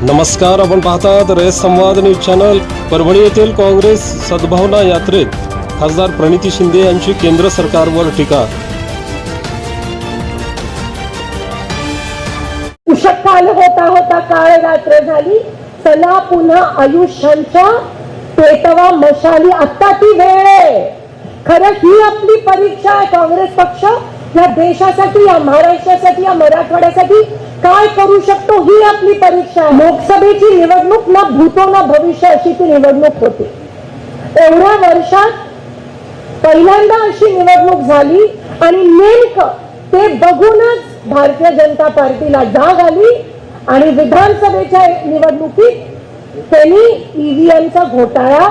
नमस्कार, आपण पाहतात रयत संवाद न्यूज चॅनल। परभणी येथील काँग्रेस सद्भावना यात्रेत खासदार प्रणिती शिंदे यांची केंद्र सरकारवर टीका। उषकाल होता होता काळ रात्र झाली, चला पुन्हा आयुष्यांच्या पेटवा मशाली, आता ती वेळ आहे। खरं ही आपली परीक्षा आहे। काँग्रेस पक्ष या देशासाठी, या महाराष्ट्रासाठी, या मराठवाड्यासाठी काय करू शकतो ही आपली परीक्षा आहे। लोकसभेची निवडणूक ना भूतो ना भविष्य अशी ती निवडणूक होती। एवढ्या वर्षात पहिल्यांदा अशी निवडणूक झाली आणि नेमकं ते बघूनच भारतीय जनता पार्टीला जाग आली आणि विधानसभेच्या निवडणुकीत त्यांनी ईव्हीएमचा घोटाळा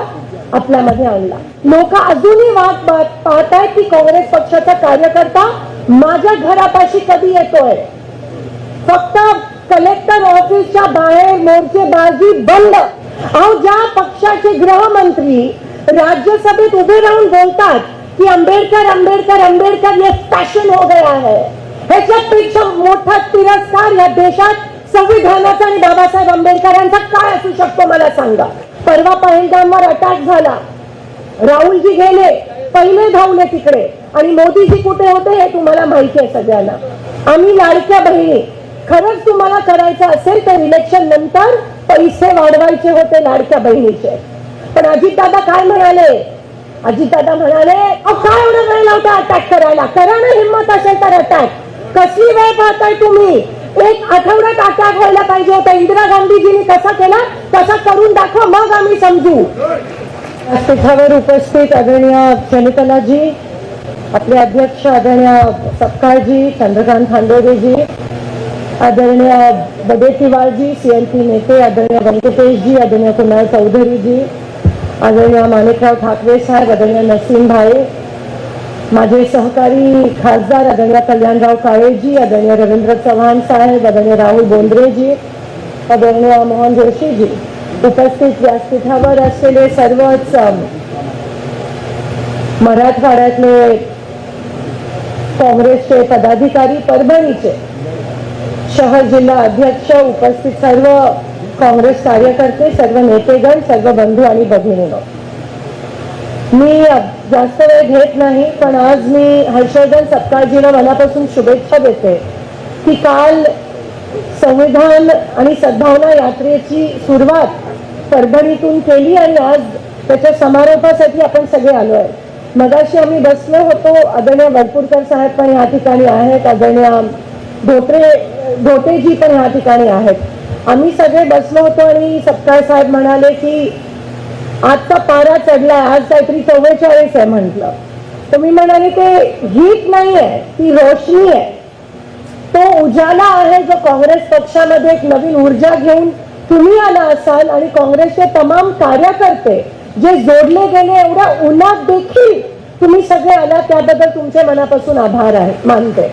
आपल्यामध्ये आणला। लोक अजूनही वाट पाहतायत की काँग्रेस पक्षाचा कार्यकर्ता माझ्या घरापाशी कधी येतोय। फक्त कलेक्टर ऑफिसच्या बाहेर मोर्चेबाजी बंद। अहो, ज्या पक्षाचे गृहमंत्री राज्यसभेत उभे राहून बोलतात की आंबेडकर आंबेडकर आंबेडकर ये फॅशन हो गया है, ह्याच्यापेक्षा मोठा तिरस्कार या देशात संविधानाचा आणि बाबासाहेब आंबेडकरांचा काय असू शकतो मला सांगा। परवा पहलगामवर अटॅक झाला, राहुलजी गेले, पहिले धावले तिकडे आणि मोदीजी कुठे होते हे तुम्हाला माहिती आहे सगळ्यांना। आम्ही लाडक्या बहिणी, खरंच तुम्हाला करायचं असेल तर इलेक्शन नंतर पैसे वाढवायचे होते लाडक्या बहिणीचे। पण अजितदादा काय म्हणाले? अजितदादा म्हणाले काय एवढा वेळ लावता अटॅक करायला, करा ना, हिंमत असेल तर अटॅक। कसली वेळ पाहताय तुम्ही? एक आठवड्यात अटॅक व्हायला पाहिजे होता। इंदिरा गांधीजींनी कसा केला तसा करून दाखवा, मग आम्ही समजू। पीठावर उपस्थित आदरणीय चंद्रकलाजी, आपले अध्यक्ष आदरणीय सपकाळजी, चंद्रकांत खांडोरेजी, आदरणीय बडेतिवारजी, सीएलपी नेते आदरणीय व्यंकटेशजी, आदरणीय कुणाल चौधरीजी, आदरणीय माणिकराव ठाकरे साहेब, आदरणीय नसीम भाई, माझे सहकारी खासदार आदरणीय कल्याणराव काळेजी, आदरणीय रवींद्र चव्हाण साहेब, आदरणीय राहुल बोंद्रेजी, आदरणीय मोहन जोशीजी, उपस्थित व्यासपीठावर असलेले सर्वच मराठवाड्यातले काँग्रेसचे पदाधिकारी, परभणीचे शहर जिल्हा अध्यक्ष, उपस्थित सर्व काँग्रेस कार्यकर्ते, सर्व नेतेगण, सर्व बंधू आणि भगिनींनो, मी जास्त वेळ घेत नाही, पण आज मी हर्षवर्धन सपकाळजींना मनापासून शुभेच्छा देते की काल संविधान आणि सद्भावना यात्रेची सुरुवात परभणीतून केली आणि आज त्याच्या समारोपासाठी आपण सगळे आलो आहे। मगाशी आम्ही बसलो होतो, आदरणीय वडपुरकर साहेब पण या ठिकाणी आहेत, आदरणीय धोटेजी पण या ठिकाणी आहेत। आम्ही सगळे बसलो होतो आणि सपकाळ साहेब म्हणाले की आजचा पारा चढलाय, आज काहीतरी 44 आहे म्हटलं। तर मी म्हणाले ते हीट नाही आहे, ती रोशनी आहे, तो उजाला आहे जो काँग्रेस पक्षामध्ये एक नवीन ऊर्जा घेऊन तुम्ही आला असाल आणि काँग्रेसचे तमाम कार्यकर्ते जे जोडले गेले एवढ्या उन्हात देखील तुम्ही सगळे आला, त्याबद्दल तुमचे मनापासून आभार आहे, मानते।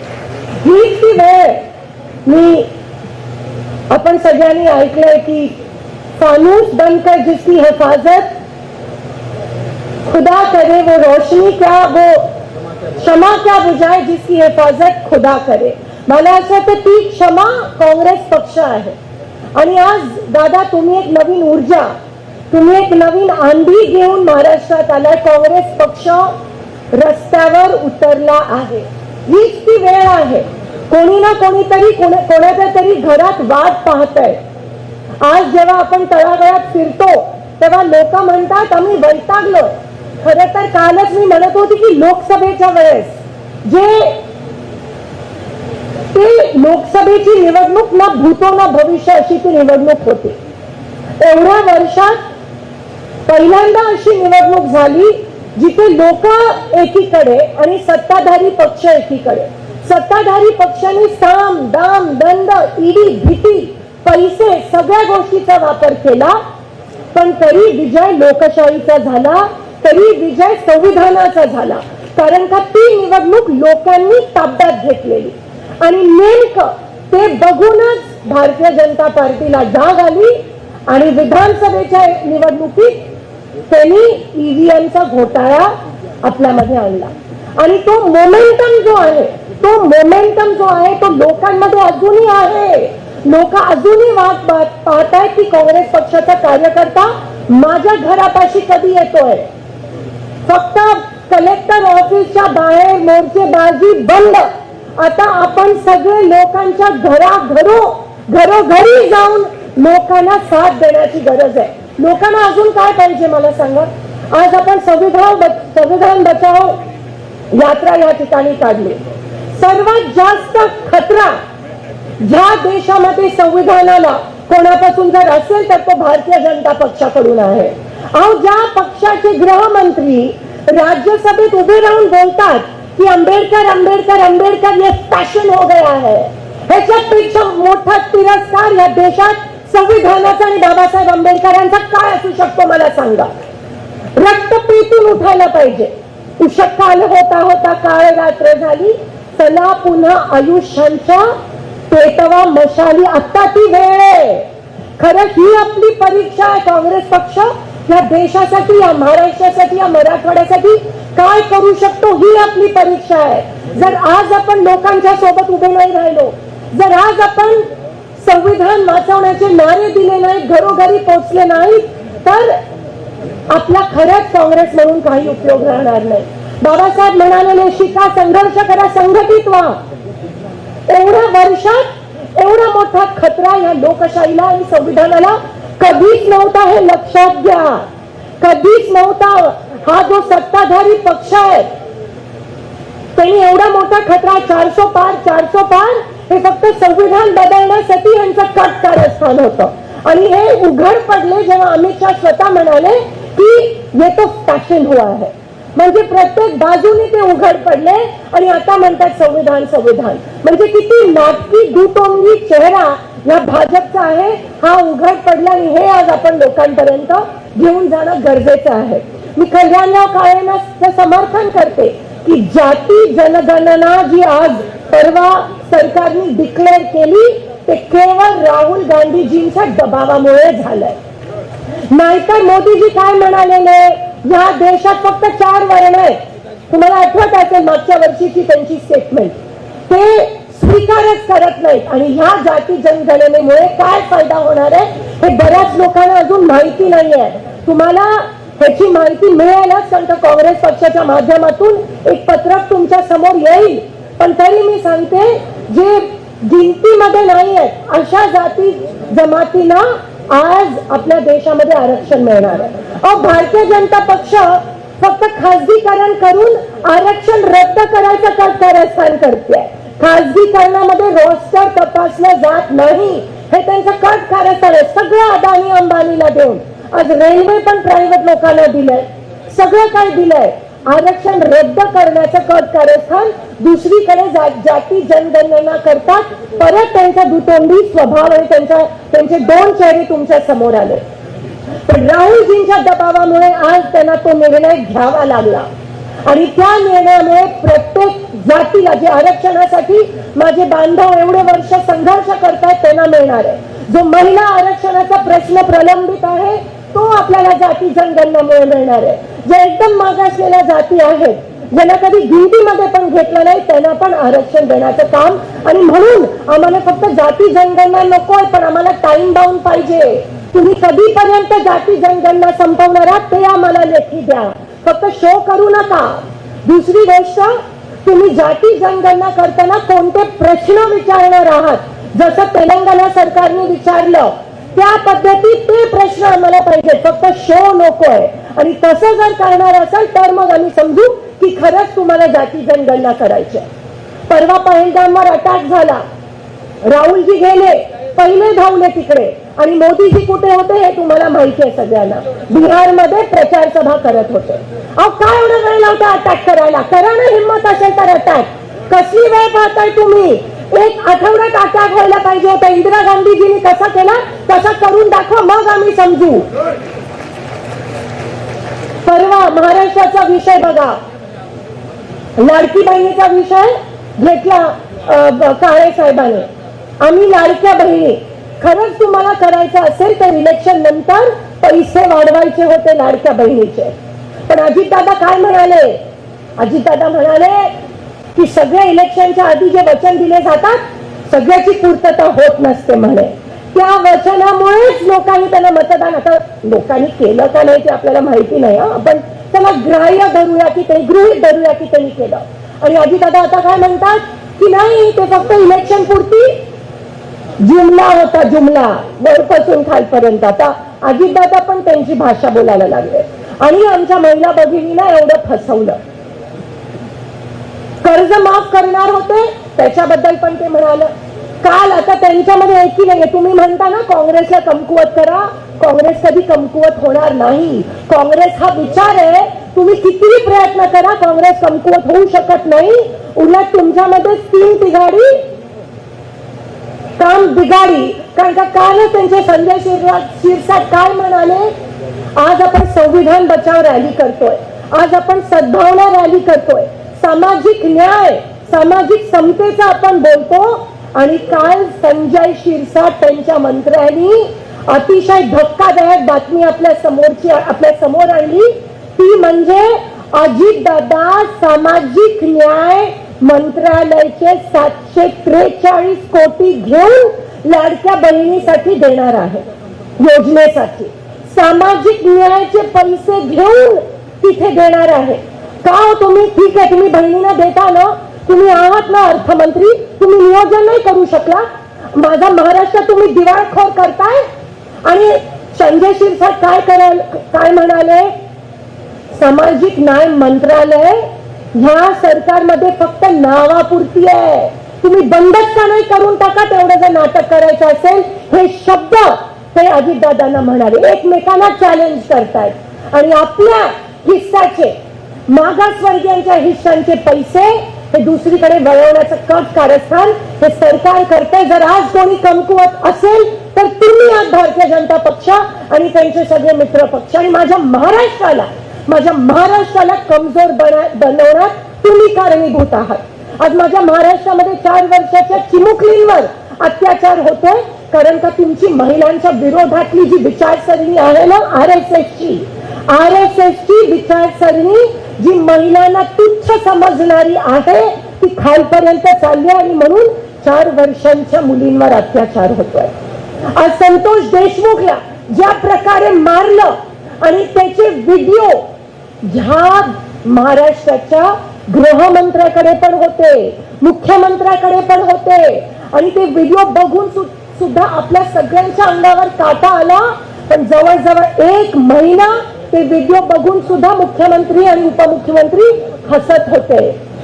हीच ती वेळ। मी आपण सगळ्यांनी ऐकलंय की फानूस बनकर जिसकी हिफाजत खुदा करे वो रोशनी क्या, वो क्षमा क्या बुझाए जिसकी हिफाजत खुदा करे। मला असं वाटतं ती क्षमा काँग्रेस पक्ष आहे। आणि आज दादा तुम्ही एक नवीन ऊर्जा, तुम्ही एक नवीन आंधी घेऊन महाराष्ट्रात आलाय। काँग्रेस पक्ष रस्त्यावर उतरला आहे, हीच ती वेळ आहे। कोणी ना कोणीतरी कोणाच्या तरी घरात वाट पाहतंय। आज जेव्हा आपण तळागाळात फिरतो तेव्हा लोक म्हणतात आम्ही वैतागलोय। खरं तर कालच मी म्हणत होती की लोकसभेच्या वेळेस ते लोकसभेची निवडणूक ना भूतो ना भविष्य अशी ती निवडणूक होती। एवढ्या वर्षात पहिल्यांदा अशी निवडणूक झाली जिथे लोक एकीकडे आणि सत्ताधारी पक्ष एकीकडे। सत्ताधारी पक्षाने साम दाम दंड, ईडी, भीती, पैसे सगळ्या गोष्टीचा वापर केला, पण तरी विजय लोकशाहीचा झाला, तरी विजय संविधानाचा झाला। कारण का ती निवडणूक लोकांनी ताब्यात घेतलेली आणि नेमकं ते बघूनच भारतीय जनता पार्टीला जाग आली आणि विधानसभेच्या निवडणुकीत त्यांनी ईव्हीएमचा घोटाळा आपल्यामध्ये आणला। आणि तो मोमेंटम जो आहे तो लोकांमध्ये अजूनही आहे। लोक अजूनही वाट पाहतायत की काँग्रेस पक्षाचा कार्यकर्ता माझ्या घरापाशी कधी येतोय. फक्त कलेक्टर ऑफिसच्या बाहेर मोर्चेबाजी बंद. आता आपण सगळे लोकांच्या घरोघरी जाऊन लोकांना साथ देण्याची गरज आहे. लोकांना अजून काय पाहिजे मला सांगा. आज आपण संविधान बचाओ यात्रा या ठिकाणी काढली. सर्वात जास्त खतरा ज्या देशामध्ये संविधानाला कोणापासून जर असेल तर तो भारतीय जनता पक्षाकडून आहे. अहो, ज्या पक्षाचे गृहमंत्री राज्यसभेत उभे राहून बोलतात की आंबेडकर आंबेडकर आंबेडकर ये फॅशन हो गया है, ह्याच्यापेक्षा मोठा तिरस्कार या देशात संविधानाचा आणि बाबासाहेब आंबेडकरांचा काय असू शकतो मला सांगा. रक्त पेटून उठायला पाहिजे. उषःकाल होता होता काळ रात्र झाली, चला पुन्हा आयुष्यांच्या पेटवा मशाली, आता ती वेळ आहे. खरं ही आपली परीक्षा आहे. काँग्रेस पक्ष या देशासाठी, या महाराष्ट्रासाठी, या मराठवाड्यासाठी काय करू शकतो ही आपली परीक्षा आहे. जर आज आपण लोकांच्या सोबत उभे नाही राहिलो, जर आज आपण संविधान वाचवण्याचे नारे दिले नाहीत, घरोघरी पोहोचले नाहीत, तर आपला खरंच काँग्रेस म्हणून काही उपयोग राहणार नाही. बाबासाहेब म्हणालेले शिका, संघर्ष करा, संघटित व्हा. एवढ्या वर्षात एवढा मोठा खतरा या लोकशाहीला आणि संविधानाला कधीच नव्हता, हे लक्षात घ्या. कधीच नव्हता. हा जो सत्ताधारी पक्ष आहे त्यांनी एवढा मोठा खतरा 400 पार हे फक्त संविधान बदलण्यासाठी यांचं कट कारस्थान होतं. आणि हे उघड पडले जेव्हा अमित शाह स्वतः म्हणाले की ये तो फॅशन हुआ है. म्हणजे प्रत्येक बाजूने ते उघड पडले आणि आता म्हणतात संविधान संविधान. म्हणजे किती नाटकी दुटोंगी चेहरा या भाजपचा आहे हा उघड पडला. आणि हे आज आपण लोकांपर्यंत घेऊन जाणं गरजेचं आहे. मी कल्याणराव काळेंचं समर्थन करते की जाती जनगणना जी आज परवा सरकारने डिक्लेअर केली ते केवळ राहुल गांधीजींच्या दबावामुळे झालंय. नाहीतर मोदीजी काय म्हणालेले, या देशात फक्त 4 वर्ण आहेत. तुम्हाला आठवत असेल मागच्या वर्षीची त्यांची स्टेटमेंट. ते स्वीकारच करत नाहीत. आणि ह्या जाती जनगणनेमुळे काय फायदा होणार आहे हे बऱ्याच लोकांना अजून माहिती नाहीये. तुम्हाला ह्याची माहिती मिळेलच, कारण काँग्रेस पक्षाच्या माध्यमातून एक पत्रक तुमच्या समोर येईल. पण तरी मी सांगते, जे गिनतीमध्ये नाही आहेत अशा जाती जमातींना आज आपल्या देशामध्ये आरक्षण मिळणार आहे. भारतीय जनता पक्ष फक्त खासगीकरण करून आरक्षण रद्द करायचं कारस्थान करते. खासगीकरणामध्ये रोस्टर तपासलं जात नाही, हे त्यांचं कट कारस्थान आहे. सगळं अदानी अंबानीला देऊन आज रेल्वे पण प्रायव्हेट लोकांना दिलंय, सगळं काय दिलंय. आरक्षण रद्द करण्याचं कट कारस्थान दुसरीकडे जाती जनगणना करतात. परत त्यांचा दुतोंडी स्वभाव आणि त्यांचे 2 चेहरे तुमच्या समोर आले. पण राहुलजींच्या दबावामुळे आज त्यांना तो निर्णय घ्यावा लागला. आणि त्या निर्णयामुळे प्रत्येक जातीला, जे आरक्षणासाठी माझे बांधव एवढे वर्ष संघर्ष करतायत त्यांना मिळणार आहे. जो महिला आरक्षणाचा प्रश्न प्रलंबित आहे तो आपल्याला जाती जनगणनेमुळे मिळणार आहे. जे एकदम मागासलेल्या जाती आहेत, ज्यांना कधी गिनतीमध्ये पण घेतलं नाही, त्यांना पण आरक्षण देण्याचं काम. आणि म्हणून आम्हाला फक्त जाती जनगणना नकोय, पण आम्हाला टाइम बाउंड पाहिजे. तुम्ही कधीपर्यंत जाती जनगणना संपवणार आहात ते आम्हाला लेखी द्या, फक्त शो करू नका. दुसरी गोष्ट, तुम्ही जाती जनगणना करताना कोणते प्रश्न विचारणार आहात, जसं तेलंगणा सरकारने विचारलं त्या पद्धतीत ते प्रश्न आम्हाला पाहिजे, फक्त शो नकोय. आणि तसं जर करणार असेल तर मग आम्ही समजू की खरंच तुम्हाला जाती जनगणना करायची. परवा पहलगामवर अटॅक झाला, राहुलजी गेले, पहिले धावले तिकडे, आणि मोदीजी कुठे होते हे तुम्हाला माहिती आहे सगळ्यांना. बिहारमध्ये प्रचार सभा करत होते. अहो, काय एवढा वेळ लावता अटॅक करायला? करा ना, हिंमत असेल तर अटॅक. कसली वेळ पाहताय तुम्ही? 1 आठवड्यात अटॅक व्हायला पाहिजे होता. इंदिरा गांधीजींनी कसा केला तसा करून दाखवा, मग आम्ही समजू. परवा महाराष्ट्राचा विषय बघा, लाडकी बहिणीचा विषय घेतला काळे साहेबांनी. आम्ही लाडक्या बहिणी, खरंच तुम्हाला करायचं असेल तर इलेक्शन नंतर पैसे वाढवायचे होते लाडक्या बहिणीचे. पण अजितदादा काय म्हणाले? अजितदादा म्हणाले की सगळे इलेक्शनच्या आधी जे वचन दिले जातात सगळ्याची पूर्तता होत नसते म्हणे. त्या वचनामुळेच लोकांनी त्यांना मतदान, आता लोकांनी केलं का नाही ते आपल्याला माहिती नाही, आपण त्याला ग्राह्य धरूया की ते गृहीत धरूया की त्यांनी केलं. आणि अजितदादा आता काय म्हणतात की नाही, ते फक्त इलेक्शन पुरती जुमला होता, जुमला वरपासून खालपर्यंत. आता अजितदादा पण त्यांची भाषा बोलायला लागले आणि आमच्या महिला भगिनीला एवढं फसवलं. कर्ज माफ करणार होते त्याच्याबद्दल पण ते म्हणालं. काल आता त्यांच्यामध्ये एकी नाहीये. तुम्ही म्हणता ना काँग्रेसला कमकुवत करा, काँग्रेस कधी कमकुवत होणार नाही. काँग्रेस हा विचार आहे, तुम्ही कितीही प्रयत्न करा काँग्रेस कमकुवत होऊ शकत नाही. उलट तुमच्यामध्ये तीन तिघाडी काम बिगाडी. कारण का कालच त्यांचे संजय शिरसाट काय म्हणाले, आज आपण संविधान बचाव रॅली करतोय, आज आपण सद्भावना रॅली करतोय, सामाजिक न्याय सामाजिक समतेचा आपण बोलतो. आणि काल संजय शिरसाट त्यांच्या मंत्र्यांनी अतिशय धक्कादायक बातमी आपल्या समोर आणली. ती म्हणजे अजितदादा सामाजिक न्याय मंत्रालयाचे 743 कोटी घेऊन लाडक्या बहिणीसाठी देणार आहे. योजनेसाठी सामाजिक न्यायाचे पैसे घेऊन तिथे देणार आहे. का हो तुम्ही, ठीक आहे तुम्ही बहिणींना देता ना, तुम्ही आहात ना अर्थमंत्री, तुम्ही नियोजन नाही करू शकला. माझा महाराष्ट्र तुम्ही दिवाळखोर करताय. आणि संजय शिरसाट काय म्हणाले, सामाजिक न्याय मंत्रालय ह्या सरकारमध्ये फक्त नावापुरती आहे, तुम्ही बंदच का नाही करून टाका, तेवढं जर नाटक करायचं असेल. हे शब्द ते अजितदादांना म्हणाले, एकमेकांना चॅलेंज करतायत. आणि आपल्या हिस्साचे, मागासवर्गीयांच्या हिस्सांचे पैसे हे दुसरीकडे वळवण्याचं कट कारस्थान हे सरकार करते. जर आज कोणी कमकुवत असेल तर तुम्ही आज भारतीय जनता पक्ष आणि त्यांचे सगळे मित्र पक्ष. आणि माझ्या महाराष्ट्राला कमजोर बनवण्यात तुम्ही कारणीभूत आहात. आज माझ्या महाराष्ट्रामध्ये 4 वर्षाच्या चिमुकलींवर अत्याचार होतोय, कारण का तुमची महिलांच्या विरोधातली जी विचारसरणी आहे ना, आरएसएसची विचारसरणी जी महिलांना तुच्छ समजणारी आहे ती खालपर्यंत चालली. आणि म्हणून 4 वर्षांच्या मुलींवर अत्याचार होतोय. आज संतोष देशमुखला ज्या प्रकारे मारलं आणि त्याचे व्हिडिओ ह्या महाराष्ट्राच्या गृहमंत्र्याकडे पण होते, मुख्यमंत्र्याकडे पण होते. आणि ते व्हिडिओ बघून सुद्धा आपल्या सगळ्यांच्या अंगावर काटा आला. पण जवळजवळ 1 महिना ते व्हिडिओ बघून सुद्धा मुख्यमंत्री आणि उपमुख्यमंत्री हसत होते.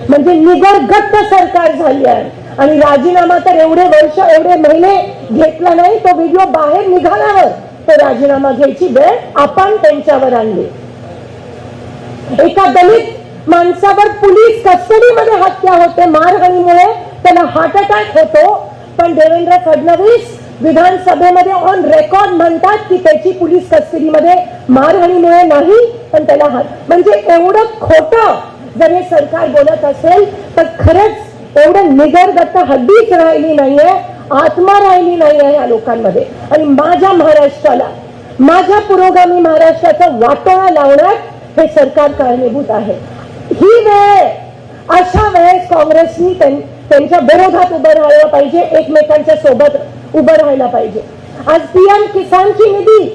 म्हणजे निगरगट्ट सरकार झाली आहे. आणि राजीनामा तर एवढे वर्ष एवढे महिने घेतला नाही, तो व्हिडिओ बाहेर निघाल्यावर तो राजीनामा घ्यायची वेळ आपण त्यांच्यावर आणली. एका दलित माणसावर पोलीस कस्टडीमध्ये हत्या होते, मारहाणीमुळे त्याला हार्ट अटॅक होतो. पण देवेंद्र फडणवीस विधानसभेमध्ये ऑन रेकॉर्ड म्हणतात की त्याची पोलीस कस्टडीमध्ये मारहाणीमुळे नाही, पण त्याला म्हणजे एवढं खोटं जर हे सरकार बोलत असेल तर खरंच एवढं निगरगट्ट हद्दीच राहिली नाहीये, आत्मा राहिली नाहीये या लोकांमध्ये. आणि माझ्या महाराष्ट्राला, माझ्या पुरोगामी महाराष्ट्राचा वाटोळा लावण्यात हे सरकार कारणीभूत आहे. ही वेळ, अशा वेळेस काँग्रेसनी त्यांच्या विरोधात उभं राहायला पाहिजे, एकमेकांच्या सोबत उभं राहायला पाहिजे. आज पीएम किसानची निधी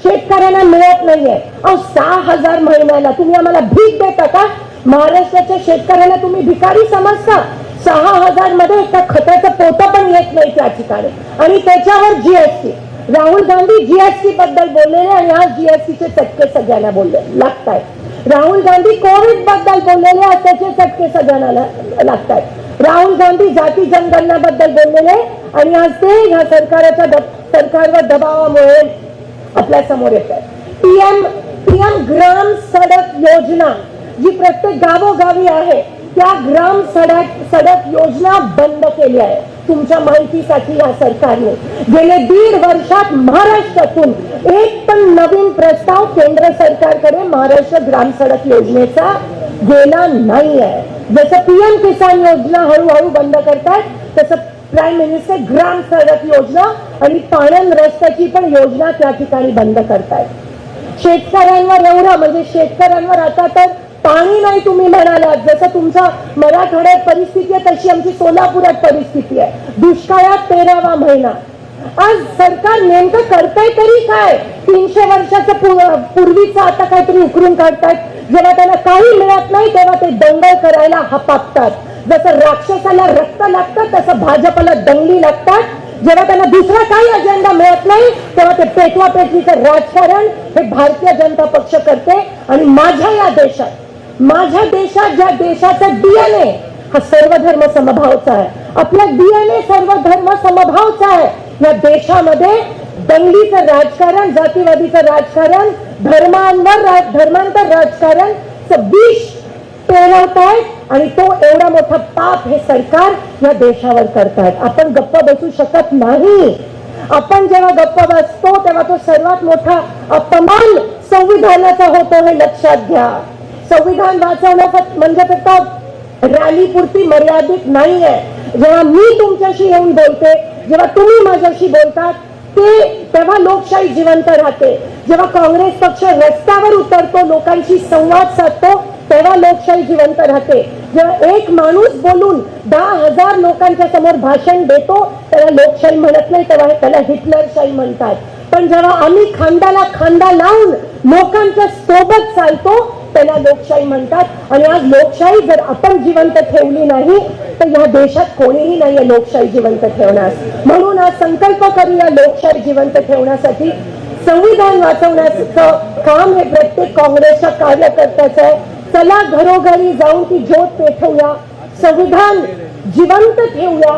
शेतकऱ्यांना मिळत नाहीये. 6,000 महिन्याला तुम्ही आम्हाला भीक देता का? महाराष्ट्राच्या शेतकऱ्यांना तुम्ही भिकारी समजता? 6,000 मध्ये एका खताचं पोतं पण येत नाही त्या ठिकाणी. आणि त्याच्यावर जीएसटी, राहुल गांधी जीएसटी बद्दल बोललेले आणि आज जीएसटीचे चटके सगळ्यांना लागतायत. राहुल गांधी कोविड बद्दल बोललेले, आज त्याचे चटके सगळ्यांना लागतायत. राहुल गांधी जाती जनगणना बद्दल बोललेले आणि आज ते ह्या सरकारवर दबावामुळे आपल्या समोर येत आहे. पीएम ग्राम सडक योजना जी प्रत्येक गावोगावी आहे, त्या ग्राम सडक योजना बंद केली आहे. तुमच्या माहितीसाठी या सरकारने गेले 1.5 वर्षात महाराष्ट्रातून एक पण नवीन प्रस्ताव केंद्र सरकारकडे महाराष्ट्र ग्राम सडक योजनेचा गेला नाहीये. जसं पीएम किसान योजना हळूहळू बंद करतात, तसं प्राईम मिनिस्टर ग्राम सडक योजना आणि पाणंद रस्त्याची पण योजना त्या ठिकाणी बंद करतायत. शेतकऱ्यांवर एवढा, म्हणजे शेतकऱ्यांवर आता तर पाणी नाही तुम्ही म्हणालात, जसं तुमच्या मराठवाड्यात परिस्थिती आहे तशी आमची सोलापुरात परिस्थिती आहे. दुष्काळात 13वा महिना. आज सरकार नेमकं करतंय तरी काय? 300 वर्षाचं पूर्वीचं आता काहीतरी उकरून काढतात. जेव्हा त्यांना काही मिळत नाही तेव्हा ते दंगल करायला हपापतात. जसं राक्षसाला रक्त लागतं तसं भाजपला दंगली लागतात. जेव्हा त्यांना दुसरा काही अजेंडा मिळत नाही तेव्हा ते पेटवा पेटवीचं राजकारण हे भारतीय जनता पक्ष करते. आणि माझ्या देशात ज्या देशाचा डीएनए हा सर्वधर्म समभावचा आहे, आपला डीएनए सर्वधर्म समभावचा आहे, या देशामध्ये दंगलीचं राजकारण, जातीवादीचं राजकारण, धर्मांतर राजकारण विष पेरवतायत आणि तो एवढा मोठा पाप हे सरकार या देशावर करतायत. आपण गप्प बसू शकत नाही. आपण जेव्हा गप्प बसतो तेव्हा तो सर्वात मोठा अपमान संविधानाचा होतो हे लक्षात घ्या. संविधान वाचवणं म्हणजे फक्त रॅली पुरती मर्यादित नाहीये. जेव्हा मी तुमच्याशी येऊन बोलते, जेव्हा तुम्ही माझ्याशी बोलतात तेव्हा लोकशाही जिवंत राहते. जेव्हा काँग्रेस पक्ष रस्त्यावर उतरतो, लोकांशी संवाद साधतो, तेव्हा लोकशाही जिवंत राहते. जेव्हा एक माणूस बोलून 10,000 लोकांच्या समोर भाषण देतो त्याला लोकशाही म्हणत नाही, तेव्हा त्याला हिटलरशाही म्हणतात. पण जेव्हा आम्ही खांद्याला खांदा लावून लोकांच्या सोबत चालतो त्याला लोकशाही म्हणतात. आणि आज लोकशाही जर आपण जिवंत ठेवली नाही तर या देशात कोणीही नाहीये लोकशाही जिवंत ठेवण्यास. म्हणून आज संकल्प करूया लोकशाही जिवंत ठेवण्यासाठी. संविधान वाचवण्याचं काम हे प्रत्येक काँग्रेसच्या कार्यकर्त्याचं आहे. चला घरोघरी जाऊन ती ज्योत पेटवूया, संविधान जिवंत ठेवूया,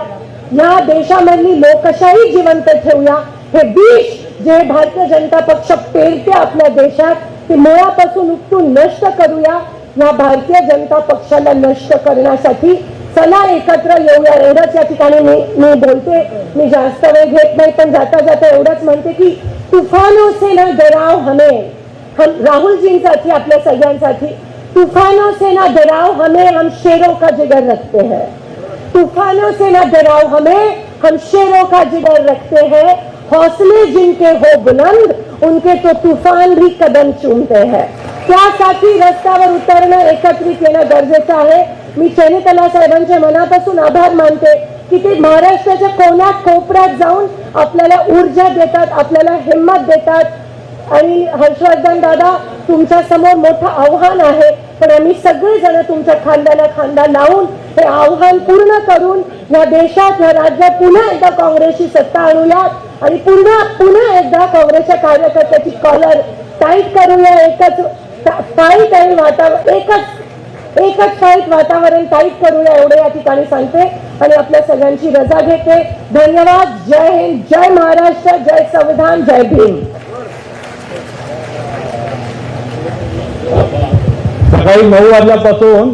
या देशामधली लोकशाही जिवंत ठेवूया. हे विष जे भारतीय जनता पक्ष पेरते आपल्या देशात ते मुळापासून उपटून नष्ट करूया. या भारतीय जनता पक्षाला नष्ट करण्यासाठी चला एकत्र येऊया. एवढंच या ठिकाणी मी बोलते. मी जास्त वेळ घेत नाही, पण जाता जाता एवढंच म्हणते की तुफानों से ना डराव हमें, हम राहुलजींसाठी आपल्या सगळ्यांसाठी, तूफानों से ना डराव हमें, हम शेरों का जिगर रखते हैं. तूफानों से ना डराव हमें, हम शेरों का जिगर रखते हैं. हौसले जिनके हो बुलंद उनके तो तूफान भी कदम चूमते हैं. त्यासाठी रस्त्यावर उतरणं, एकत्रित येणं गरजेचं आहे. मी चैनीताला साहेबांचे मनापासून आभार मानते की ते महाराष्ट्राच्या कोण्यात कोपऱ्यात जाऊन आपल्याला ऊर्जा देतात, आपल्याला हिंमत देतात. आणि हर्षवर्धन दादा, तुमच्या समोर मोठं आव्हान आहे, पण आम्ही सगळेजण तुमच्या खांद्याला खांदा लावून हे आव्हान पूर्ण करून या देशात, या राज्यात पुन्हा एकदा काँग्रेसची सत्ता आणूयात आणि पुन्हा एकदा काँग्रेसच्या कार्यकर्त्याची कॉलर टाईट करूया. एकच फाईट आणि एकच फाईट वातावरण टाईट करूया, एवढे या ठिकाणी सांगते आणि आपल्या सगळ्यांची रजा घेते. धन्यवाद. जय हिंद, जय महाराष्ट्र, जय संविधान, जय भीम. सकाळी 9 वाजल्यापासून